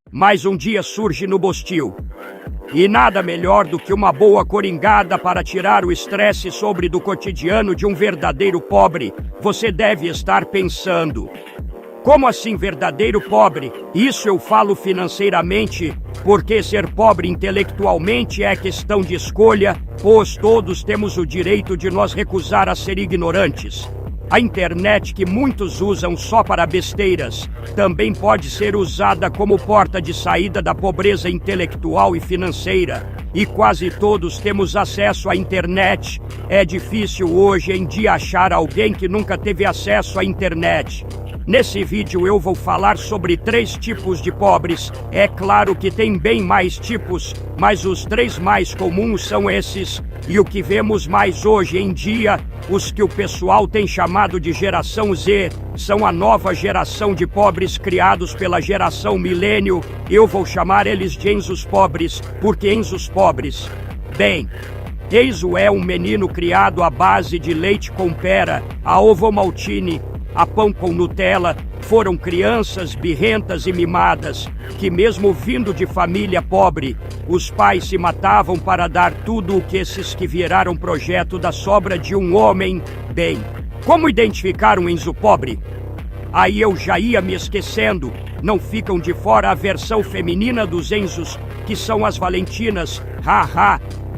Mais um dia surge no Bostil. E nada melhor do que uma boa coringada para tirar o estresse sobre do cotidiano de um verdadeiro pobre. Você deve estar pensando: como assim verdadeiro pobre? Isso eu falo financeiramente, porque ser pobre intelectualmente é questão de escolha, pois todos temos o direito de nos recusar a ser ignorantes. A internet, que muitos usam só para besteiras, também pode ser usada como porta de saída da pobreza intelectual e financeira. E quase todos temos acesso à internet. É difícil hoje em dia achar alguém que nunca teve acesso à internet. Nesse vídeo eu vou falar sobre 3 tipos de pobres. É claro que tem bem mais tipos, mas os 3 mais comuns são esses. E o que vemos mais hoje em dia, os que o pessoal tem chamado de geração Z, são a nova geração de pobres criados pela geração milênio. Eu vou chamar eles de Enzos pobres, porque Enzos pobres. Bem, Enzo é um menino criado à base de leite com pera, a ovomaltine, a pão com Nutella. Foram crianças birrentas e mimadas, que mesmo vindo de família pobre, os pais se matavam para dar tudo o que esses que viraram projeto da sobra de um homem. Bem, como identificar um Enzo pobre? Aí eu já ia me esquecendo. Não ficam de fora a versão feminina dos Enzos, que são as Valentinas.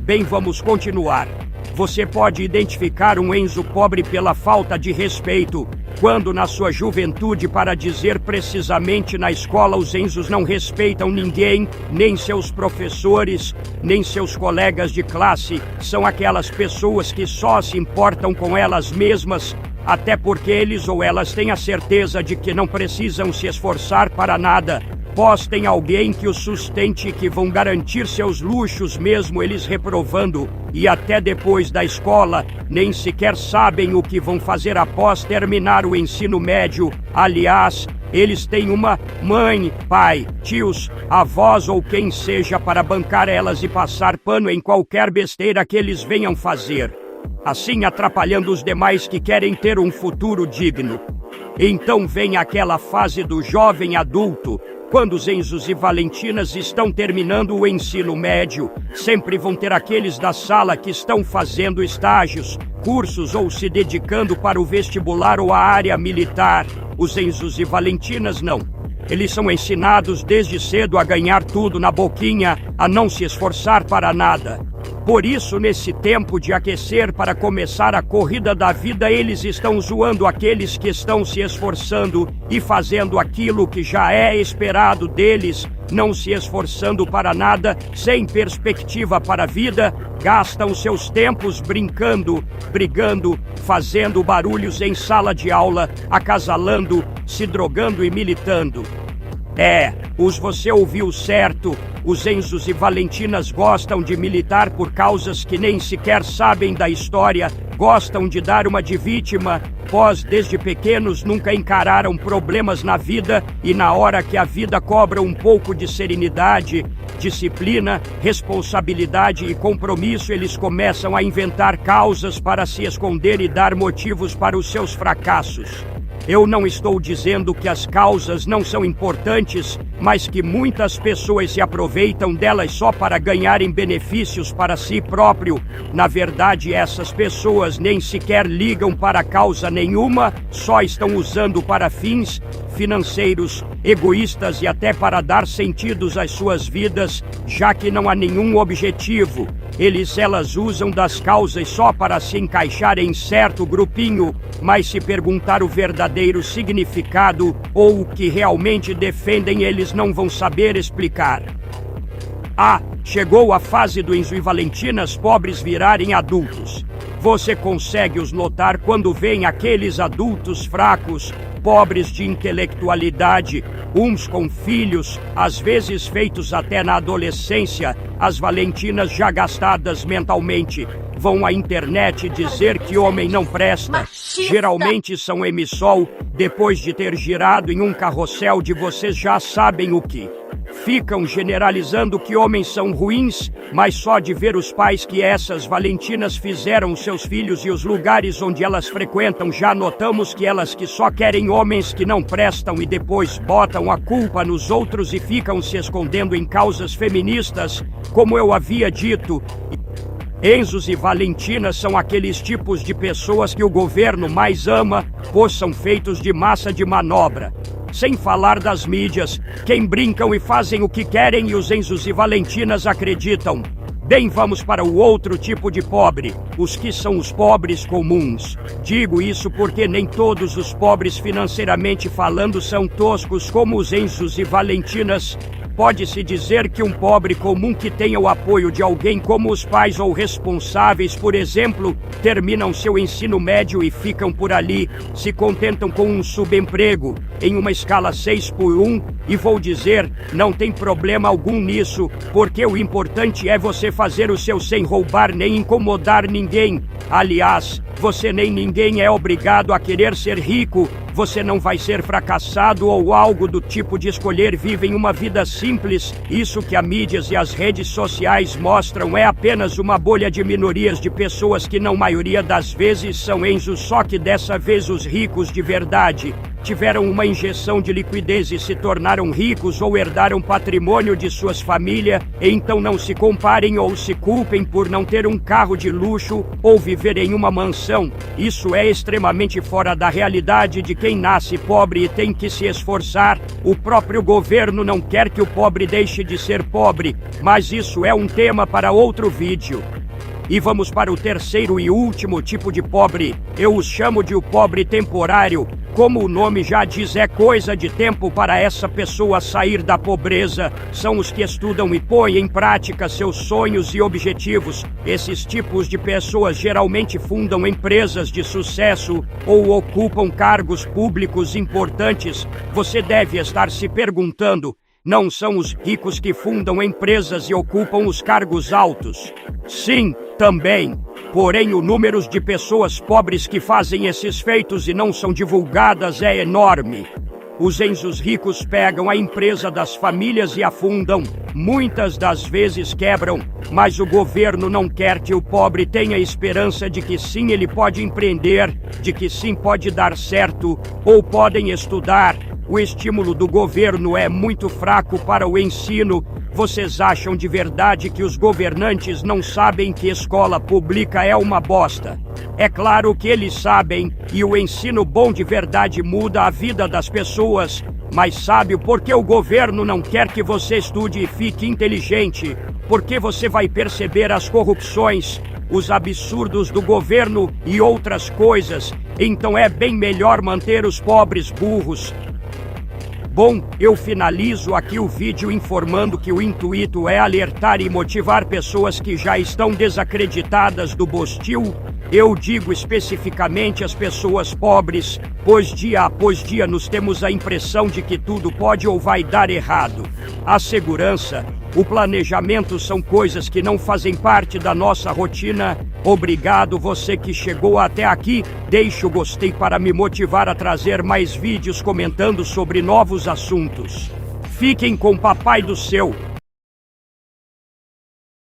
Bem, vamos continuar. Você pode identificar um Enzo pobre pela falta de respeito, quando na sua juventude, para dizer precisamente na escola, os Enzos não respeitam ninguém, nem seus professores, nem seus colegas de classe. São aquelas pessoas que só se importam com elas mesmas, até porque eles ou elas têm a certeza de que não precisam se esforçar para nada. Postem alguém que os sustente e que vão garantir seus luxos mesmo eles reprovando, e até depois da escola nem sequer sabem o que vão fazer após terminar o ensino médio. Aliás, eles têm uma mãe, pai, tios, avós ou quem seja para bancar elas e passar pano em qualquer besteira que eles venham fazer, assim atrapalhando os demais que querem ter um futuro digno. Então vem aquela fase do jovem adulto, quando os Enzos e Valentinas estão terminando o ensino médio. Sempre vão ter aqueles da sala que estão fazendo estágios, cursos ou se dedicando para o vestibular ou a área militar. Os Enzos e Valentinas não. Eles são ensinados desde cedo a ganhar tudo na boquinha, a não se esforçar para nada. Por isso, nesse tempo de aquecer para começar a corrida da vida, eles estão zoando aqueles que estão se esforçando e fazendo aquilo que já é esperado deles, não se esforçando para nada, sem perspectiva para a vida. Gastam seus tempos brincando, brigando, fazendo barulhos em sala de aula, acasalando, se drogando e militando. Você ouviu certo. Os Enzos e Valentinas gostam de militar por causas que nem sequer sabem da história, gostam de dar uma de vítima, pois desde pequenos nunca encararam problemas na vida, e na hora que a vida cobra um pouco de serenidade, disciplina, responsabilidade e compromisso, eles começam a inventar causas para se esconder e dar motivos para os seus fracassos. Eu não estou dizendo que as causas não são importantes, mas que muitas pessoas se aproveitam delas só para ganharem benefícios para si próprio. Na verdade, essas pessoas nem sequer ligam para causa nenhuma, só estão usando para fins financeiros, egoístas e até para dar sentidos às suas vidas, já que não há nenhum objetivo. Elas usam das causas só para se encaixar em certo grupinho, mas se perguntar o verdadeiro significado ou o que realmente defendem, eles não vão saber explicar. Chegou a fase do Enzo e Valentinas pobres virarem adultos. Você consegue os notar quando vem aqueles adultos fracos, pobres de intelectualidade, uns com filhos, às vezes feitos até na adolescência. As Valentinas, já gastadas mentalmente, vão à internet dizer que homem não presta. Machista. Geralmente são emissol, depois de ter girado em um carrossel de vocês já sabem o que. Ficam generalizando que homens são ruins, mas só de ver os pais que essas Valentinas fizeram seus filhos e os lugares onde elas frequentam, já notamos que elas que só querem homens que não prestam e depois botam a culpa nos outros e ficam se escondendo em causas feministas, como eu havia dito. Enzos e Valentinas são aqueles tipos de pessoas que o governo mais ama, pois são feitos de massa de manobra. Sem falar das mídias, quem brincam e fazem o que querem e os Enzos e Valentinas acreditam. Bem, vamos para o outro tipo de pobre, os que são os pobres comuns. Digo isso porque nem todos os pobres financeiramente falando são toscos como os Enzos e Valentinas. Pode-se dizer que um pobre comum que tenha o apoio de alguém como os pais ou responsáveis, por exemplo, terminam seu ensino médio e ficam por ali, se contentam com um subemprego, em uma escala 6x1, e vou dizer, não tem problema algum nisso, porque o importante é você fazer o seu sem roubar nem incomodar ninguém. Aliás, você nem ninguém é obrigado a querer ser rico. Você não vai ser fracassado ou algo do tipo de escolher vivem uma vida simples. Isso que a mídias e as redes sociais mostram é apenas uma bolha de minorias de pessoas que na maioria das vezes são Enzos, só que dessa vez os ricos de verdade tiveram uma injeção de liquidez e se tornaram ricos ou herdaram patrimônio de suas famílias, então não se comparem ou se culpem por não ter um carro de luxo ou viver em uma mansão. Isso é extremamente fora da realidade de quem nasce pobre e tem que se esforçar. O próprio governo não quer que o pobre deixe de ser pobre, mas isso é um tema para outro vídeo. E vamos para o terceiro e último tipo de pobre. Eu os chamo de o pobre temporário. Como o nome já diz, é coisa de tempo para essa pessoa sair da pobreza. São os que estudam e põem em prática seus sonhos e objetivos. Esses tipos de pessoas geralmente fundam empresas de sucesso ou ocupam cargos públicos importantes. Você deve estar se perguntando: não são os ricos que fundam empresas e ocupam os cargos altos? Sim, também. Porém, o número de pessoas pobres que fazem esses feitos e não são divulgadas é enorme. Os Enzos ricos pegam a empresa das famílias e afundam. Muitas das vezes quebram, mas o governo não quer que o pobre tenha esperança de que sim, ele pode empreender, de que sim, pode dar certo, ou podem estudar. O estímulo do governo é muito fraco para o ensino. Vocês acham de verdade que os governantes não sabem que escola pública é uma bosta? É claro que eles sabem, e o ensino bom de verdade muda a vida das pessoas. Mas sabe por que o governo não quer que você estude e fique inteligente? Porque você vai perceber as corrupções, os absurdos do governo e outras coisas. Então é bem melhor manter os pobres burros. Bom, eu finalizo aqui o vídeo informando que o intuito é alertar e motivar pessoas que já estão desacreditadas do Bostil. Eu digo especificamente as pessoas pobres, pois dia após dia nos temos a impressão de que tudo pode ou vai dar errado. A segurança, o planejamento são coisas que não fazem parte da nossa rotina. Obrigado você que chegou até aqui. Deixe o gostei para me motivar a trazer mais vídeos comentando sobre novos assuntos. Fiquem com Papai do Céu.